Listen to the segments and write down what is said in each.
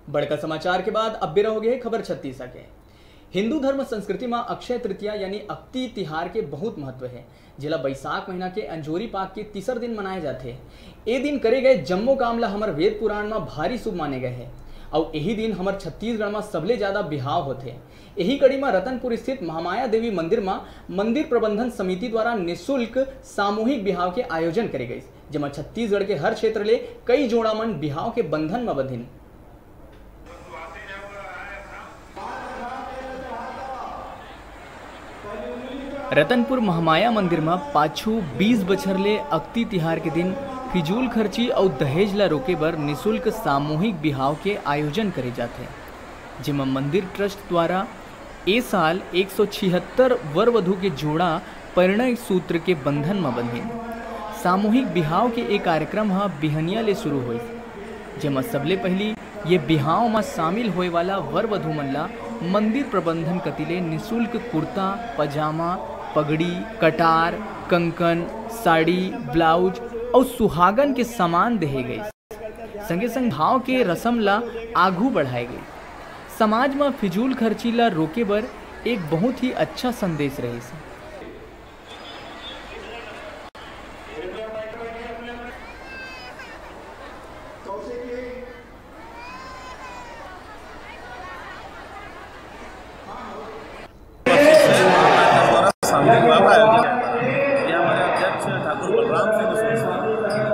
बड़का समाचार के बाद अब बेरा हो गए खबर छत्तीसा के। हिंदू धर्म संस्कृति में अक्षय तृतीया यानी अक्ति तिहार के बहुत महत्व है। जिला बैसाख महीना के अंजोरी पाक के तीसर दिन मनाए जाते हैं। ए दिन करे गए जम्मो काम ला हमर वेद पुराण में भारी शुभ माने गए हैं और यही दिन हमर छत्तीसगढ़ में सबले ज्यादा बिहाव होते हैं। यही कड़ी में रतनपुर स्थित महामाया देवी मंदिर में मंदिर प्रबंधन समिति द्वारा निःशुल्क सामूहिक बिहाव के आयोजन करे गए, जेमा छत्तीसगढ़ के हर क्षेत्र ले कई जोड़ा मन बिहाव के बंधन में बंधिन। रतनपुर महामाया मंदिर में पाछू 20 बछर ले अक्ति तिहार के दिन फिजूल खर्ची और दहेज ला रोके बर निःशुल्क सामूहिक बिहाव के आयोजन करे जाते हैं, जिसमें मंदिर ट्रस्ट द्वारा ए साल 176 वर वधु के जोड़ा परिणय सूत्र के बंधन में बंधिन। सामूहिक बिहाव के एक कार्यक्रम बिहनिया ले शुरू हुई, जेमा सबले पहली ये बिहाव में शामिल होए वाला वर वधु मन ला मंदिर प्रबंधन कतिले निःशुल्क कुर्ता पजामा पगड़ी कटार कंकन साड़ी ब्लाउज और सुहागन के सामान देहे गए। संगे संग भाव के रस्म ला आगू बढ़ाए गए। समाज में फिजूल खर्ची ला रोके बर एक बहुत ही अच्छा संदेश रहे।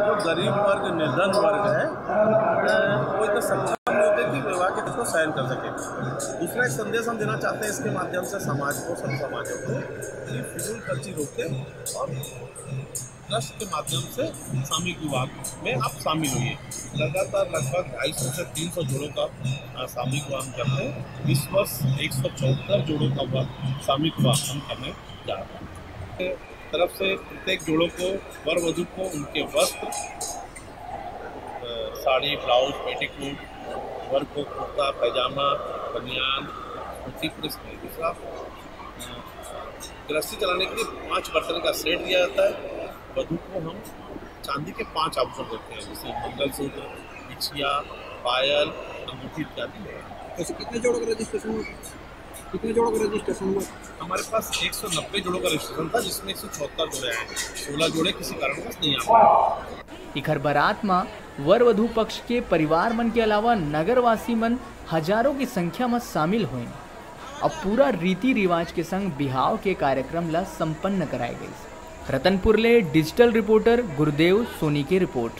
जो गरीब वर्ग निर्धन वर्ग है वो इतना सक्षम नहीं होते कि विवाह के को सहन कर सके। दूसरा एक संदेश हम देना चाहते हैं इसके माध्यम से समाज को, सब समाजों को कि फिजूल खर्ची रोके और ट्रस्ट के माध्यम से सामूहिक विवाह में आप शामिल होइए। लगातार लगभग 250 से 300 जोड़ों का सामूहिक विवाह हम करते हैं। इस वर्ष 174 जोड़ों का सामूहिक विवाह हम करने जा रहे हैं। तरफ से प्रत्येक जोड़ों को वर वधु को उनके वस्त्र साड़ी ब्लाउज पेटीकोट, वर को कुर्ता पैजामा बनियान दूसरा गृहस्थी चलाने के लिए 5 बर्तन का सेट दिया जाता है। वधु को हम चांदी के 5 आभूषण देते हैं, जैसे मंगलसूत्र बिछिया पायल अंगूठी इत्यादि। तो कितने जोड़ों का रजिस्ट्रेशन हुआ? हमारे पास 190 जोड़ों का रजिस्ट्रेशन था, जिसमें 174 जोड़े आए। 16 जोड़े किसी कारणवश नहीं आ पाए। इखर बारात में वर वधु पक्ष के परिवार मन के अलावा नगरवासी मन हजारों की संख्या में शामिल हुए और पूरा रीति रिवाज के संग बिहाव के कार्यक्रम ला संपन्न कराए गए। रतनपुर ले डिजिटल रिपोर्टर गुरुदेव सोनी की रिपोर्ट।